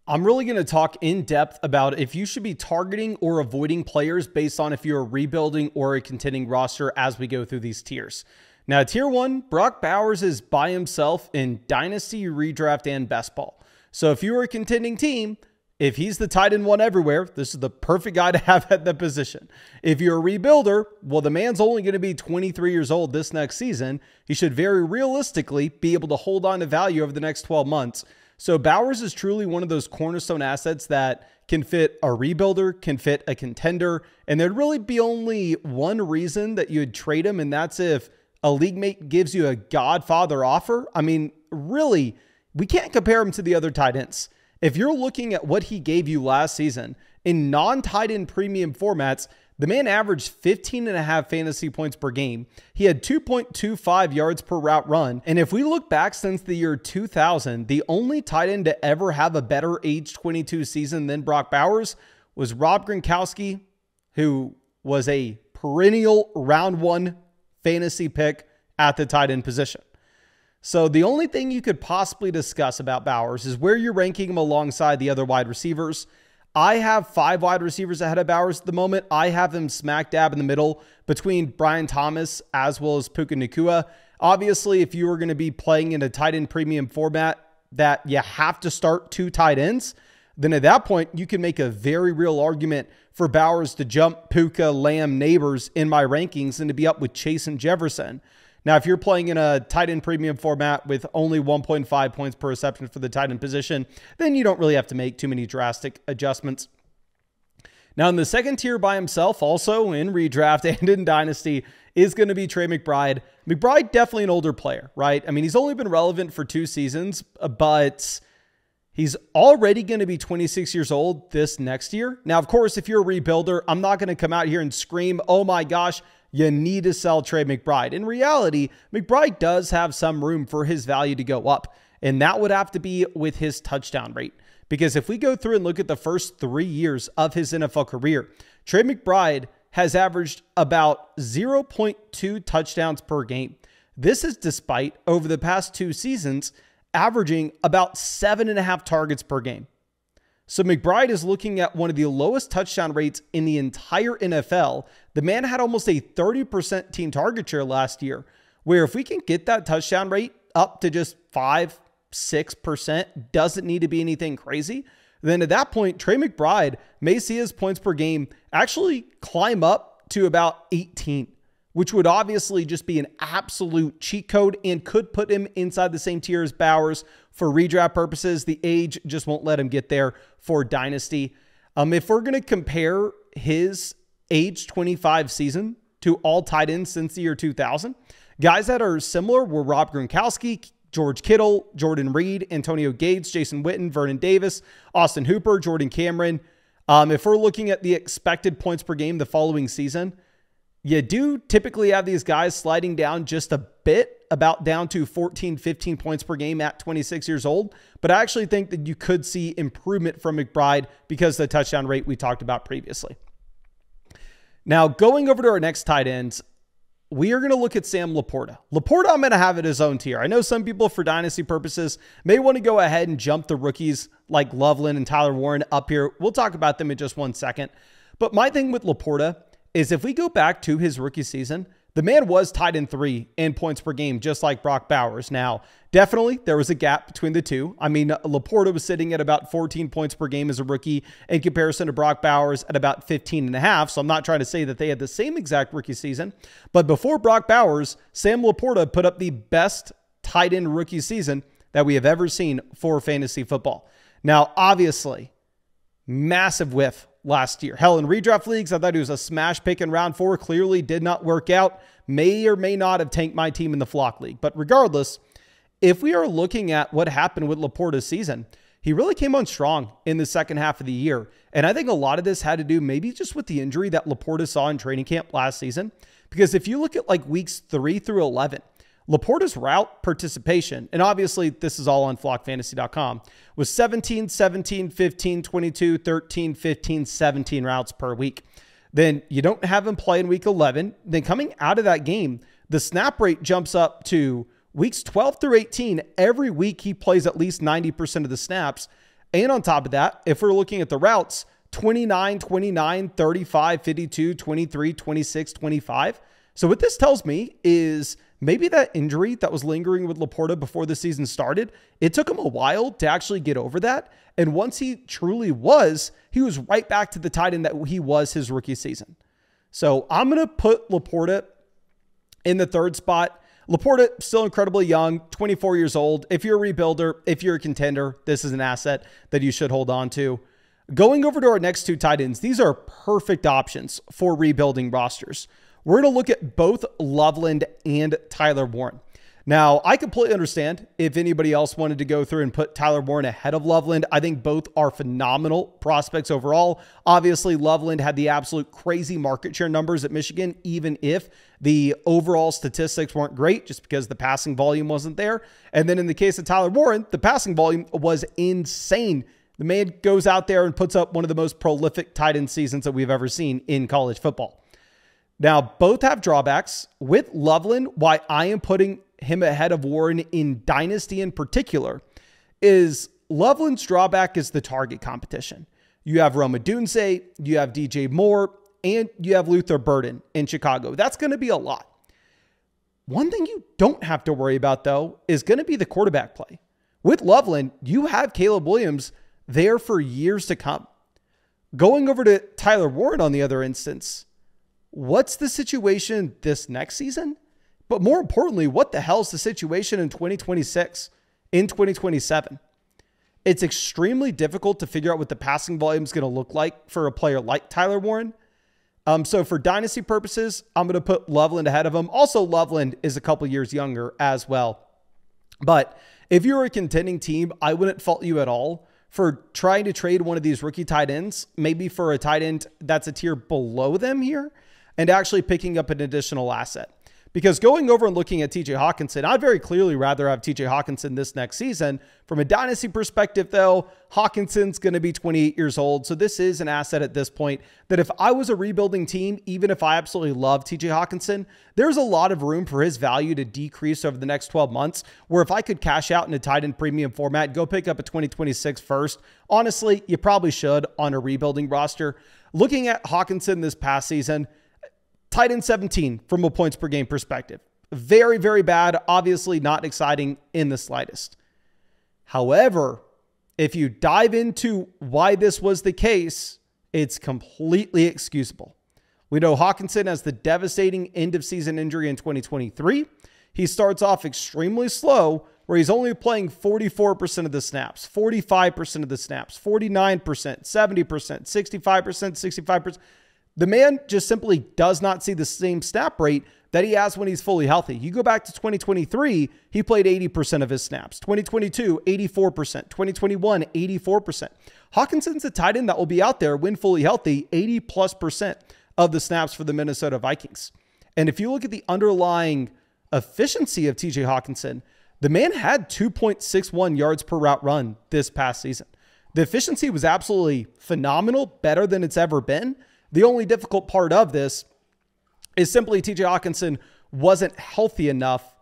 I'm really going to talk in depth about if you should be targeting or avoiding players based on if you're rebuilding or a contending roster as we go through these tiers. Now, tier 1, Brock Bowers is by himself in Dynasty, Redraft, and Best Ball. So if you're a contending team, if he's the tight end one everywhere, this is the perfect guy to have at the position. If you're a rebuilder, well, the man's only going to be 23 years old this next season. He should very realistically be able to hold on to value over the next 12 months. So Bowers is truly one of those cornerstone assets that can fit a rebuilder, can fit a contender, and there'd really be only one reason that you'd trade him, and that's if a league mate gives you a Godfather offer. I mean, really, we can't compare him to the other tight ends. If you're looking at what he gave you last season in non-tight end premium formats, the man averaged 15.5 fantasy points per game. He had 2.25 yards per route run. And if we look back since the year 2000, the only tight end to ever have a better age 22 season than Brock Bowers was Rob Gronkowski, who was a perennial round 1 fantasy pick at the tight end position. So the only thing you could possibly discuss about Bowers is where you're ranking him alongside the other wide receivers. I have 5 wide receivers ahead of Bowers at the moment. I have him smack dab in the middle between Brian Thomas as well as Puka Nacua. Obviously, if you were going to be playing in a tight end premium format that you have to start 2 tight ends, then at that point, you can make a very real argument for Bowers to jump Puka, Lamb, Neighbors in my rankings and to be up with Chase and Jefferson. Now, if you're playing in a tight end premium format with only 1.5 points per reception for the tight end position, then you don't really have to make too many drastic adjustments. Now, in the second tier by himself, also in redraft and in Dynasty, is going to be Trey McBride. McBride, definitely an older player, right? I mean, he's only been relevant for 2 seasons, but he's already going to be 26 years old this next year. Now, of course, if you're a rebuilder, I'm not going to come out here and scream, oh my gosh, you need to sell Trey McBride. In reality, McBride does have some room for his value to go up, and that would have to be with his touchdown rate. Because if we go through and look at the first 3 years of his NFL career, Trey McBride has averaged about 0.2 touchdowns per game. This is despite, over the past 2 seasons, averaging about 7.5 targets per game. So McBride is looking at one of the lowest touchdown rates in the entire NFL. The man had almost a 30% team target share last year, where if we can get that touchdown rate up to just 5-6%, doesn't need to be anything crazy, then at that point, Trey McBride may see his points per game actually climb up to about 18, which would obviously just be an absolute cheat code and could put him inside the same tier as Bowers for redraft purposes. The age just won't let him get there for Dynasty. If we're going to compare his age 25 season to all tight ends since the year 2000, guys that are similar were Rob Gronkowski, George Kittle, Jordan Reed, Antonio Gates, Jason Witten, Vernon Davis, Austin Hooper, Jordan Cameron. If we're looking at the expected points per game the following season, you do typically have these guys sliding down just a bit, about down to 14, 15 points per game at 26 years old. But I actually think that you could see improvement from McBride because of the touchdown rate we talked about previously. Now, going over to our next tight ends, we are going to look at Sam Leaporta. Leaporta, I'm going to have at his own tier. I know some people for Dynasty purposes may want to go ahead and jump the rookies like Lovelin and Tyler Warren up here. We'll talk about them in just 1 second. But my thing with Leaporta is if we go back to his rookie season, the man was tied in 3 in points per game, just like Brock Bowers. Now, definitely there was a gap between the two. I mean, Leaporta was sitting at about 14 points per game as a rookie in comparison to Brock Bowers at about 15.5. So I'm not trying to say that they had the same exact rookie season, but before Brock Bowers, Sam Leaporta put up the best tight end rookie season that we have ever seen for fantasy football. Now, obviously, massive whiff last year. Hell, in redraft leagues, I thought he was a smash pick in round 4. Clearly did not work out. May or may not have tanked my team in the flock league. But regardless, if we are looking at what happened with Leaporta's season, he really came on strong in the second half of the year. And I think a lot of this had to do maybe just with the injury that Leaporta saw in training camp last season. Because if you look at like weeks 3 through 11, Leaporta's route participation, and obviously this is all on flockfantasy.com, was 17, 17, 15, 22, 13, 15, 17 routes per week. Then you don't have him play in week 11. Then coming out of that game, the snap rate jumps up to weeks 12 through 18. Every week he plays at least 90% of the snaps. And on top of that, if we're looking at the routes, 29, 29, 35, 52, 23, 26, 25. So what this tells me is maybe that injury that was lingering with Leaporta before the season started, it took him a while to actually get over that. And once he truly was, he was right back to the tight end that he was his rookie season. So I'm going to put Leaporta in the third spot. Leaporta, still incredibly young, 24 years old. If you're a rebuilder, if you're a contender, this is an asset that you should hold on to. Going over to our next two tight ends, these are perfect options for rebuilding rosters. We're going to look at both Loveland and Tyler Bourne. Now, I completely understand if anybody else wanted to go through and put Tyler Bourne ahead of Loveland. I think both are phenomenal prospects overall. Obviously, Loveland had the absolute crazy market share numbers at Michigan, even if the overall statistics weren't great, just because the passing volume wasn't there. And then in the case of Tyler Bourne, the passing volume was insane. The man goes out there and puts up one of the most prolific tight end seasons that we've ever seen in college football. Now, both have drawbacks. With Loveland, why I am putting him ahead of Warren in Dynasty in particular is Loveland's drawback is the target competition. You have Rome Odunze, you have DJ Moore, and you have Luther Burden in Chicago. That's going to be a lot. One thing you don't have to worry about, though, is going to be the quarterback play. With Loveland, you have Caleb Williams there for years to come. Going over to Tyler Warren on the other instance, what's the situation this next season? But more importantly, what the hell is the situation in 2026, in 2027? It's extremely difficult to figure out what the passing volume is going to look like for a player like Tyler Warren. So for dynasty purposes, I'm going to put Loveland ahead of him. Also, Loveland is a couple years younger as well. But if you're a contending team, I wouldn't fault you at all for trying to trade one of these rookie tight ends, maybe for a tight end that's a tier below them here, and actually picking up an additional asset. Because going over and looking at TJ Hockenson, I'd very clearly rather have TJ Hockenson this next season. From a dynasty perspective, though, Hockenson's going to be 28 years old. So this is an asset at this point that if I was a rebuilding team, even if I absolutely love TJ Hockenson, there's a lot of room for his value to decrease over the next 12 months, where if I could cash out in a tight end premium format, go pick up a 2026 first, honestly, you probably should on a rebuilding roster. Looking at Hockenson this past season, tight end 17 from a points per game perspective. Very, very bad. Obviously not exciting in the slightest. However, if you dive into why this was the case, it's completely excusable. We know Hockenson has the devastating end of season injury in 2023. He starts off extremely slow, where he's only playing 44% of the snaps, 45% of the snaps, 49%, 70%, 65%, 65%. The man just simply does not see the same snap rate that he has when he's fully healthy. You go back to 2023, he played 80% of his snaps. 2022, 84%. 2021, 84%. Hockenson's a tight end that will be out there when fully healthy, 80+% of the snaps for the Minnesota Vikings. And if you look at the underlying efficiency of TJ Hockenson, the man had 2.61 yards per route run this past season. The efficiency was absolutely phenomenal, better than it's ever been. The only difficult part of this is simply TJ Hockenson wasn't healthy enough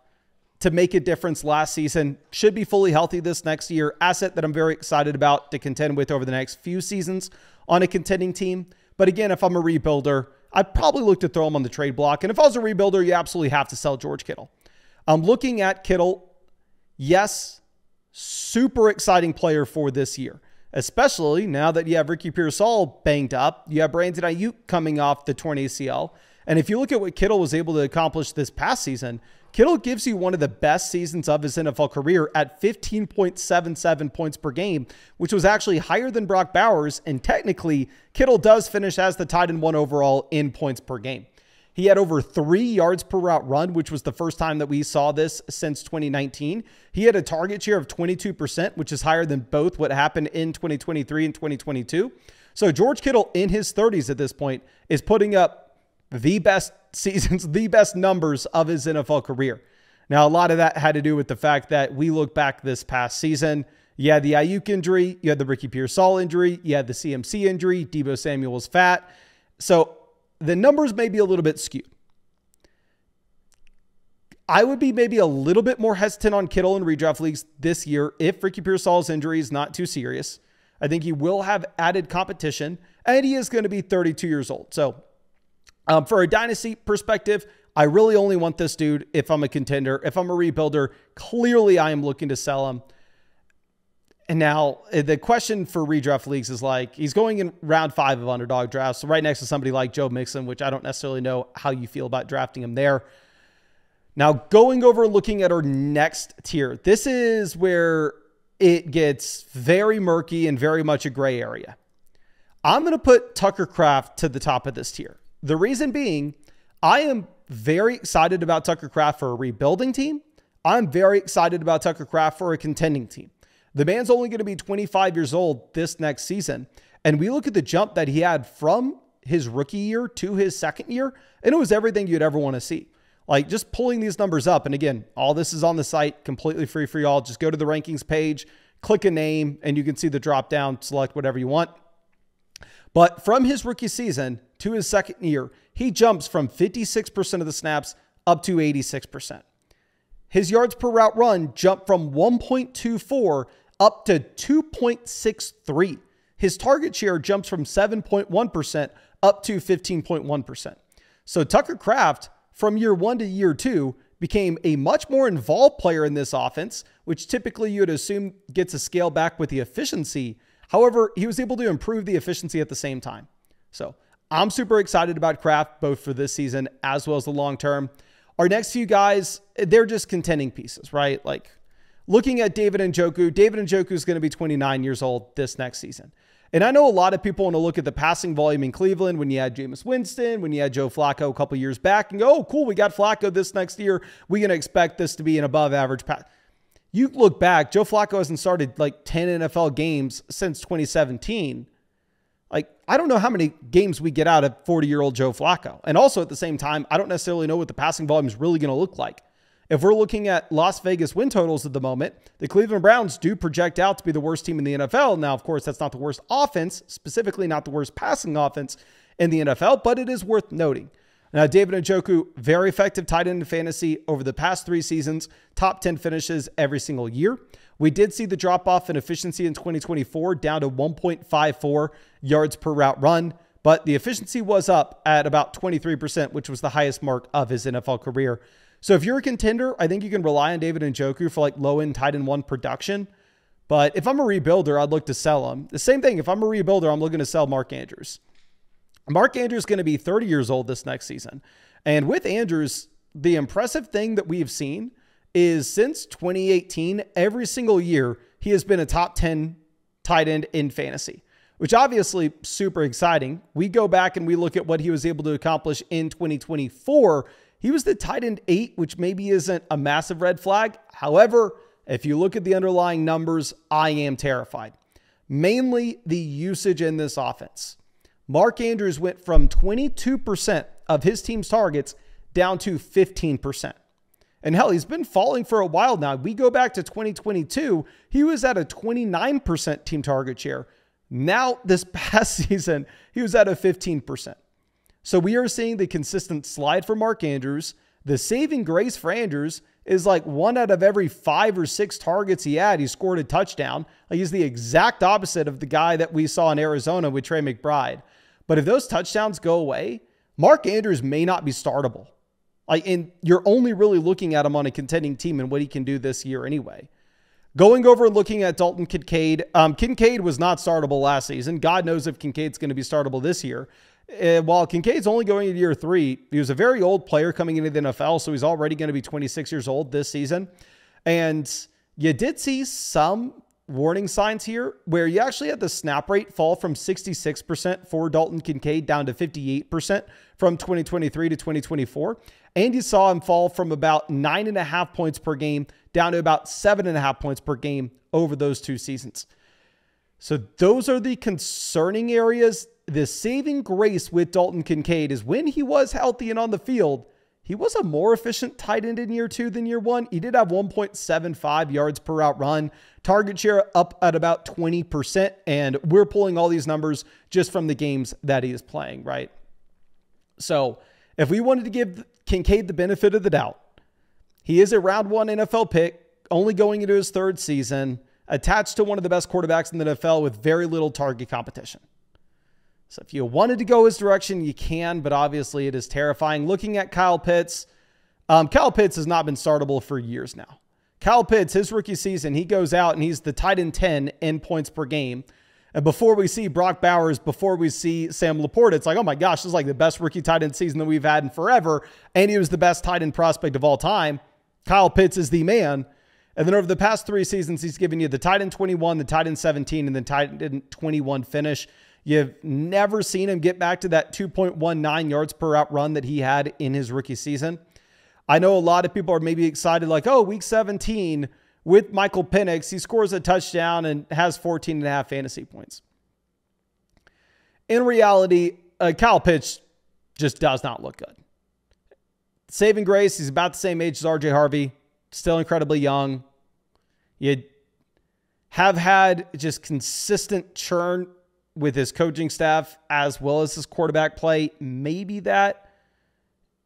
to make a difference last season. Should be fully healthy this next year. Asset that I'm very excited about to contend with over the next few seasons on a contending team. But again, if I'm a rebuilder, I'd probably look to throw him on the trade block. And if I was a rebuilder, you absolutely have to sell George Kittle. I'm looking at Kittle. Yes, super exciting player for this year. Especially now that you have Ricky Pearsall banged up. You have Brandon Ayuk coming off the torn ACL. And if you look at what Kittle was able to accomplish this past season, Kittle gives you one of the best seasons of his NFL career at 15.77 points per game, which was actually higher than Brock Bowers. And technically, Kittle does finish as the tight end 1 overall in points per game. He had over 3 yards per route run, which was the first time that we saw this since 2019. He had a target share of 22%, which is higher than both what happened in 2023 and 2022. So George Kittle in his 30s at this point is putting up the best seasons, the best numbers of his NFL career. Now, a lot of that had to do with the fact that we look back this past season. You had the Ayuk injury, you had the Ricky Pearsall injury, you had the CMC injury, Deebo Samuel was fat. So the numbers may be a little bit skewed. I would be maybe a little bit more hesitant on Kittle in redraft leagues this year if Ricky Pearsall's injury is not too serious. I think he will have added competition, and he is going to be 32 years old. So for a dynasty perspective, I really only want this dude if I'm a contender. If I'm a rebuilder, clearly I am looking to sell him. And now the question for redraft leagues is like, he's going in round 5 of underdog drafts, so right next to somebody like Joe Mixon, which I don't necessarily know how you feel about drafting him there. Now going over and looking at our next tier, this is where it gets very murky and very much a gray area. I'm going to put Tucker Kraft to the top of this tier. The reason being, I am very excited about Tucker Kraft for a rebuilding team. I'm very excited about Tucker Kraft for a contending team. The man's only going to be 25 years old this next season. And we look at the jump that he had from his rookie year to his second year, and it was everything you'd ever want to see. Like just pulling these numbers up. And again, all this is on the site, completely free for y'all. Just go to the rankings page, click a name, and you can see the drop down, select whatever you want. But from his rookie season to his second year, he jumps from 56% of the snaps up to 86%. His yards per route run jumped from 1.24 up to 2.63. His target share jumps from 7.1% up to 15.1%. So Tucker Kraft, from year 1 to year 2, became a much more involved player in this offense, which typically you'd assume gets a scale back with the efficiency. However, he was able to improve the efficiency at the same time. So I'm super excited about Kraft, both for this season as well as the long term. Our next few guys, they're just contending pieces, right? Like looking at David Njoku is going to be 29 years old this next season. And I know a lot of people want to look at the passing volume in Cleveland when you had Jameis Winston, when you had Joe Flacco a couple years back and go, oh, cool, we got Flacco this next year. We're going to expect this to be an above average pass. You look back, Joe Flacco hasn't started like 10 NFL games since 2017. Like, I don't know how many games we get out of 40-year-old Joe Flacco. And also at the same time, I don't necessarily know what the passing volume is really going to look like. If we're looking at Las Vegas win totals at the moment, the Cleveland Browns do project out to be the worst team in the NFL. Now, of course, that's not the worst offense, specifically not the worst passing offense in the NFL, but it is worth noting. Now, David Njoku, very effective tight end in fantasy over the past 3 seasons, top 10 finishes every single year. We did see the drop off in efficiency in 2024 down to 1.54 yards per route run, but the efficiency was up at about 23%, which was the highest mark of his NFL career. So if you're a contender, I think you can rely on David Njoku for like low-end tight end 1 production. But if I'm a rebuilder, I'd look to sell him. The same thing, if I'm a rebuilder, I'm looking to sell Mark Andrews. Mark Andrews is going to be 30 years old this next season. And with Andrews, the impressive thing that we've seen is since 2018, every single year, he has been a top 10 tight end in fantasy, which obviously super exciting. We go back and we look at what he was able to accomplish in 2024. He was the tight end 8, which maybe isn't a massive red flag. However, if you look at the underlying numbers, I am terrified. Mainly the usage in this offense. Mark Andrews went from 22% of his team's targets down to 15%. And hell, he's been falling for a while now. We go back to 2022, he was at a 29% team target share. Now, this past season, he was at a 15%. So we are seeing the consistent slide for Mark Andrews. The saving grace for Andrews is like 1 out of every 5 or 6 targets he had, he scored a touchdown. Like he's the exact opposite of the guy that we saw in Arizona with Trey McBride. But if those touchdowns go away, Mark Andrews may not be startable. And you're only really looking at him on a contending team and what he can do this year anyway. Going over and looking at Dalton Kincaid. Kincaid was not startable last season. God knows if Kincaid's going to be startable this year. While Kincaid's only going into year 3, he was a very old player coming into the NFL, so he's already going to be 26 years old this season. And you did see some warning signs here where you actually had the snap rate fall from 66% for Dalton Kincaid down to 58% from 2023 to 2024. And you saw him fall from about 9.5 points per game down to about 7.5 points per game over those 2 seasons. So those are the concerning areas. The saving grace with Dalton Kincaid is when he was healthy and on the field, he was a more efficient tight end in year 2 than year 1. He did have 1.75 yards per route run, target share up at about 20%. And we're pulling all these numbers just from the games that he is playing, right? So if we wanted to give Kincaid the benefit of the doubt, he is a round 1 NFL pick, only going into his 3rd season. attached to one of the best quarterbacks in the NFL with very little target competition. So if you wanted to go his direction, you can, but obviously it is terrifying. Looking at Kyle Pitts, Kyle Pitts has not been startable for years now. Kyle Pitts, his rookie season, he goes out and he's the tight end 10 in points per game. And before we see Brock Bowers, before we see Sam Leaporta, it's like, oh my gosh, this is like the best rookie tight end season that we've had in forever. And he was the best tight end prospect of all time. Kyle Pitts is the man. And then over the past 3 seasons, he's given you the tight end 21, the tight end 17, and the tight end 21 finish. You've never seen him get back to that 2.19 yards per route run that he had in his rookie season. I know a lot of people are maybe excited like, oh, week 17 with Michael Penix, he scores a touchdown and has 14.5 fantasy points. In reality, Kyle Pitts just does not look good. Saving grace, he's about the same age as RJ Harvey, still incredibly young. You have had just consistent churn with his coaching staff as well as his quarterback play. Maybe that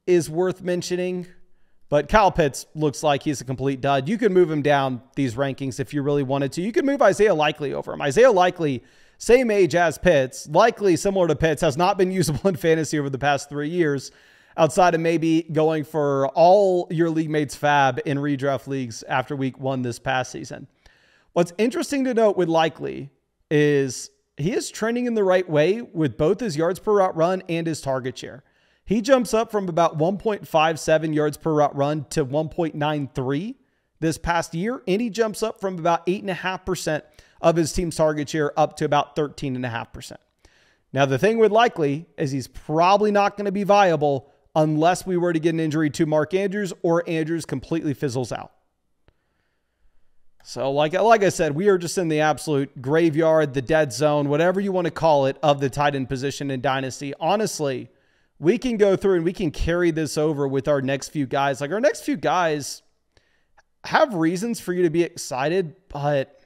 is worth mentioning. But Kyle Pitts looks like he's a complete dud. You can move him down these rankings if you really wanted to. You could move Isaiah Likely over him. Isaiah Likely, same age as Pitts, likely similar to Pitts, has not been usable in fantasy over the past 3 years, outside of maybe going for all your league mates fab in redraft leagues after week 1 this past season. What's interesting to note with Likely is he is trending in the right way with both his yards per route run and his target share. He jumps up from about 1.57 yards per route run to 1.93 this past year, and he jumps up from about 8.5% of his team's target share up to about 13.5%. Now, the thing with Likely is he's probably not going to be viable unless we were to get an injury to Mark Andrews or Andrews completely fizzles out. So like I said, we are just in the absolute graveyard, the dead zone, whatever you want to call it, of the tight end position in Dynasty. Honestly, we can go through and we can carry this over with our next few guys. Like our next few guys have reasons for you to be excited, but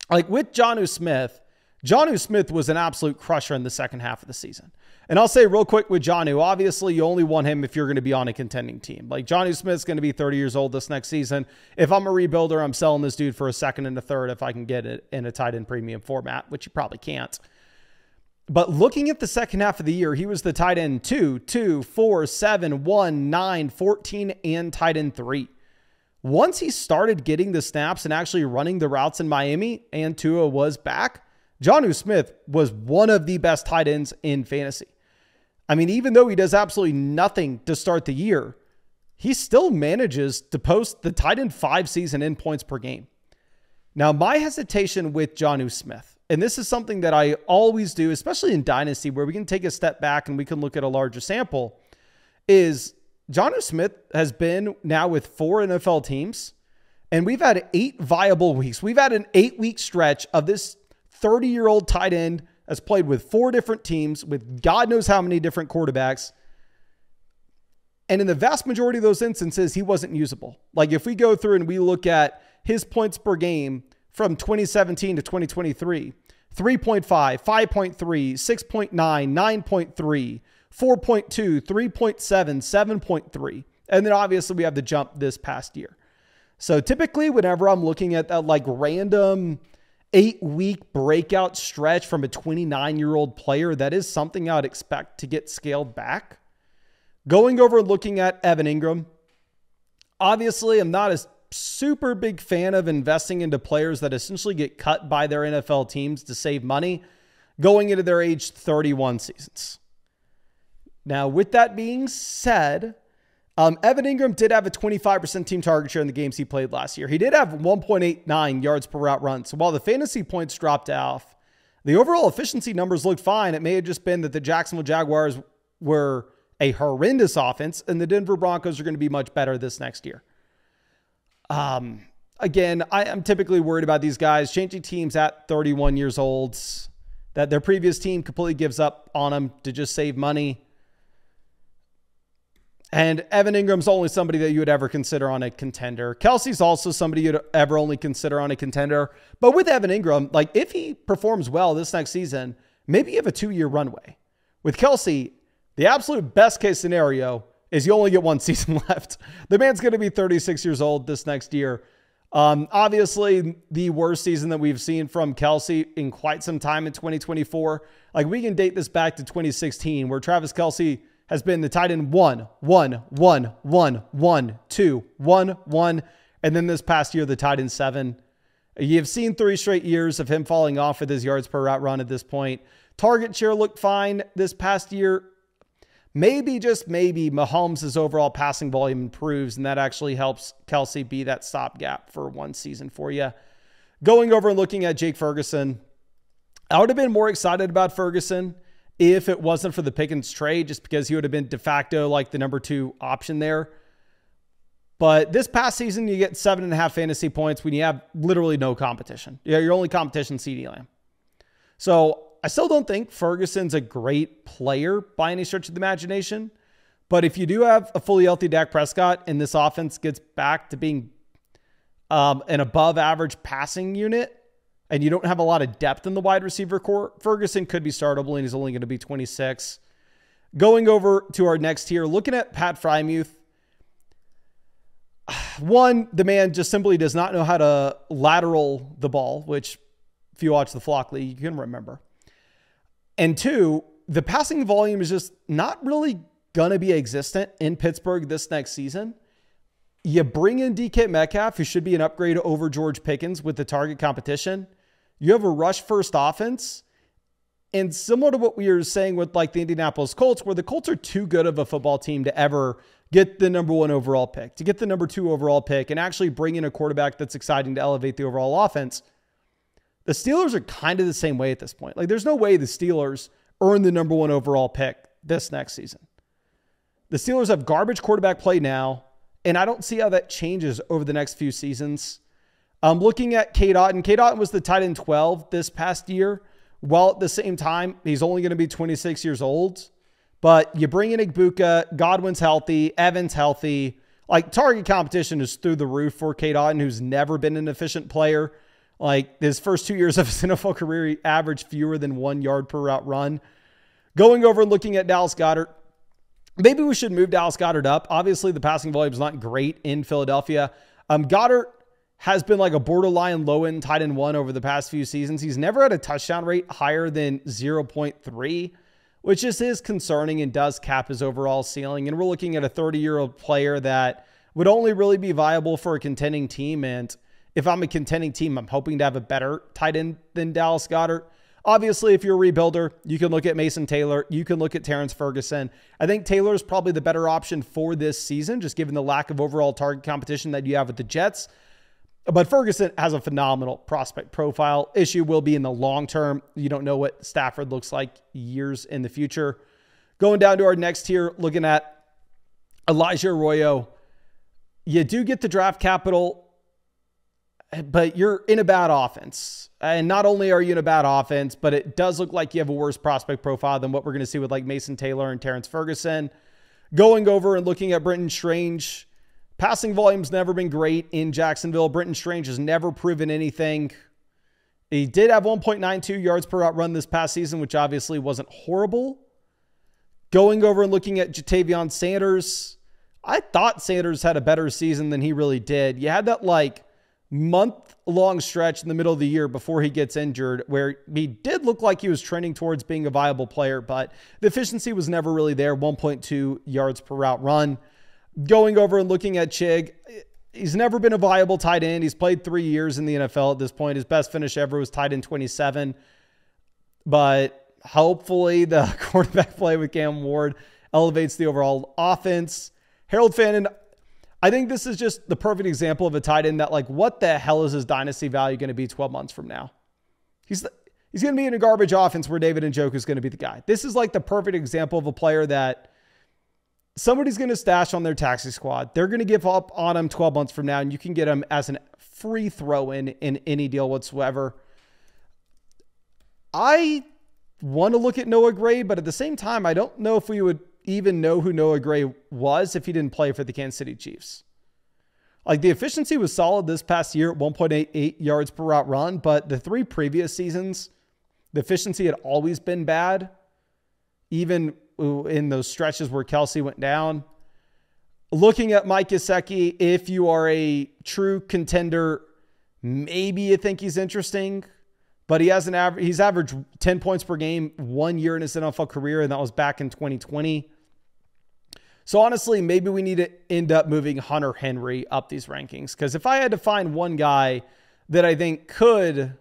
like with Jonnu Smith was an absolute crusher in the second half of the season. And I'll say real quick with Jonnu, obviously you only want him if you're going to be on a contending team. Like Jonnu Smith's going to be 30 years old this next season. If I'm a rebuilder, I'm selling this dude for a second and a third if I can get it in a tight end premium format, which you probably can't. But looking at the second half of the year, he was the tight end 2, 4, 7, 1, 9, 14, and tight end 3. Once he started getting the snaps and actually running the routes in Miami and Tua was back, Jonnu Smith was one of the best tight ends in fantasy. I mean, even though he does absolutely nothing to start the year, he still manages to post the tight end 5 season in points per game. Now, my hesitation with Jonnu Smith, and this is something that I always do, especially in Dynasty, where we can take a step back and we can look at a larger sample, is Jonnu Smith has been now with 4 NFL teams, and we've had 8 viable weeks. We've had an 8-week stretch of this 30-year-old tight end has played with 4 different teams with God knows how many different quarterbacks. And in the vast majority of those instances, he wasn't usable. Like if we go through and we look at his points per game from 2017 to 2023, 3.5, 5.3, 6.9, 9.3, 4.2, 3.7, 7.3. And then obviously we have the jump this past year. So typically whenever I'm looking at that like random 8-week breakout stretch from a 29-year-old player, that is something I would expect to get scaled back. Going over and looking at Evan Ingram, obviously I'm not a super big fan of investing into players that essentially get cut by their NFL teams to save money going into their age 31 seasons. Now, with that being said, Evan Ingram did have a 25% team target share in the games he played last year. He did have 1.89 yards per route run. So while the fantasy points dropped off, the overall efficiency numbers looked fine. It may have just been that the Jacksonville Jaguars were a horrendous offense and the Denver Broncos are going to be much better this next year. Again, I'm typically worried about these guys changing teams at 31 years old, that their previous team completely gives up on them to just save money. And Evan Ingram's only somebody that you would ever consider on a contender. Kelce's also somebody you'd ever only consider on a contender. But with Evan Ingram, like if he performs well this next season, maybe you have a 2-year runway. With Kelce, the absolute best case scenario is you only get 1 season left. The man's going to be 36 years old this next year. Obviously, the worst season that we've seen from Kelce in quite some time in 2024. Like, we can date this back to 2016, where Travis Kelce has been the tight end 1, 1, 1, 1, 1, 2, 1, 1, and then this past year, the tight end 7. You've seen 3 straight years of him falling off with his yards per route run at this point. Target share looked fine this past year. Maybe, just maybe, Mahomes' overall passing volume improves, and that actually helps Kelce be that stopgap for one season for you. Going over and looking at Jake Ferguson, I would have been more excited about Ferguson if it wasn't for the Pickens trade, just because he would have been de facto like the number 2 option there. But this past season, you get 7.5 fantasy points when you have literally no competition. Yeah, your only competition, CeeDee Lamb. So I still don't think Ferguson's a great player by any stretch of the imagination. But if you do have a fully healthy Dak Prescott and this offense gets back to being an above average passing unit, and you don't have a lot of depth in the wide receiver core, Ferguson could be startable, and he's only going to be 26. Going over to our next tier, looking at Pat Freiermuth. One, the man just simply does not know how to lateral the ball, which if you watch the Flock League, you can remember. And 2, the passing volume is just not really going to be existent in Pittsburgh this next season. You bring in DK Metcalf, who should be an upgrade over George Pickens with the target competition. You have a rush-first offense. And similar to what we were saying with like the Indianapolis Colts, where the Colts are too good of a football team to ever get the number 1 overall pick, to get the number 2 overall pick, and actually bring in a quarterback that's exciting to elevate the overall offense. The Steelers are kind of the same way at this point. Like, there's no way the Steelers earn the number 1 overall pick this next season. The Steelers have garbage quarterback play now, and I don't see how that changes over the next few seasons. I'm looking at Cade Otton. Cade Otton was the tight end 12 this past year, while at the same time, he's only going to be 26 years old. But you bring in Igbuka, Godwin's healthy, Evans healthy. Like, target competition is through the roof for Cade Otton, who's never been an efficient player. Like, his first 2 years of his NFL career, he averaged fewer than 1 yard per route run. Going over and looking at Dallas Goedert, maybe we should move Dallas Goedert up. Obviously, the passing volume is not great in Philadelphia. Goedert has been like a borderline low-end tight end 1 over the past few seasons. He's never had a touchdown rate higher than 0.3, which just is concerning and does cap his overall ceiling. And we're looking at a 30-year-old player that would only really be viable for a contending team. And if I'm a contending team, I'm hoping to have a better tight end than Dallas Goedert. Obviously, if you're a rebuilder, you can look at Mason Taylor. You can look at Terrence Ferguson. I think Taylor is probably the better option for this season, just given the lack of overall target competition that you have with the Jets. But Ferguson has a phenomenal prospect profile. Issue will be in the long term. You don't know what Stafford looks like years in the future. Going down to our next tier, looking at Elijah Arroyo. You do get the draft capital, but you're in a bad offense. And not only are you in a bad offense, but it does look like you have a worse prospect profile than what we're going to see with like Mason Taylor and Terrence Ferguson. Going over and looking at Brenton Strange. Passing volume's never been great in Jacksonville. Brenton Strange has never proven anything. He did have 1.92 yards per route run this past season, which obviously wasn't horrible. Going over and looking at Jatavion Sanders. I thought Sanders had a better season than he really did. You had that like month-long stretch in the middle of the year before he gets injured where he did look like he was trending towards being a viable player, but the efficiency was never really there. 1.2 yards per route run. Going over and looking at Chig, he's never been a viable tight end. He's played 3 years in the NFL at this point. His best finish ever was tight end 27. But hopefully the quarterback play with Cam Ward elevates the overall offense. Harold Fannin, I think this is just the perfect example of a tight end that, like, what the hell is his dynasty value going to be 12 months from now? He's going to be in a garbage offense where David Njoku is going to be the guy. This is like the perfect example of a player that somebody's going to stash on their taxi squad. They're going to give up on him 12 months from now, and you can get him as a free throw-in in any deal whatsoever. I want to look at Noah Gray, but at the same time, I don't know if we would even know who Noah Gray was if he didn't play for the Kansas City Chiefs. Like, the efficiency was solid this past year at 1.88 yards per route run, but the 3 previous seasons, the efficiency had always been bad, even in those stretches where Kelce went down. Looking at Mike Gesicki, if you are a true contender, maybe you think he's interesting, but he's averaged 10 points per game 1 year in his NFL career, and that was back in 2020. So honestly, maybe we need to end up moving Hunter Henry up these rankings, because if I had to find one guy that I think could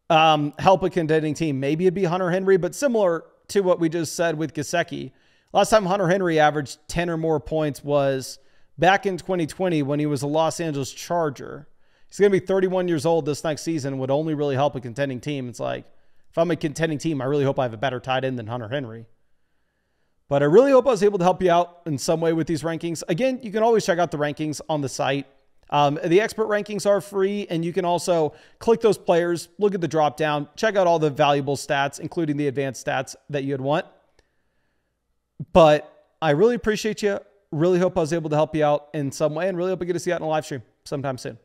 help a contending team, maybe it'd be Hunter Henry, but similar to what we just said with Gesicki, last time Hunter Henry averaged 10 or more points was back in 2020 when he was a Los Angeles Charger. He's going to be 31 years old this next season, would only really help a contending team. It's like, if I'm a contending team, I really hope I have a better tight end than Hunter Henry. But I really hope I was able to help you out in some way with these rankings. Again, you can always check out the rankings on the site. The expert rankings are free, and you can also click those players, look at the drop down, check out all the valuable stats, including the advanced stats that you'd want. But I really appreciate you. Really hope I was able to help you out in some way, and really hope I get to see you out in a live stream sometime soon.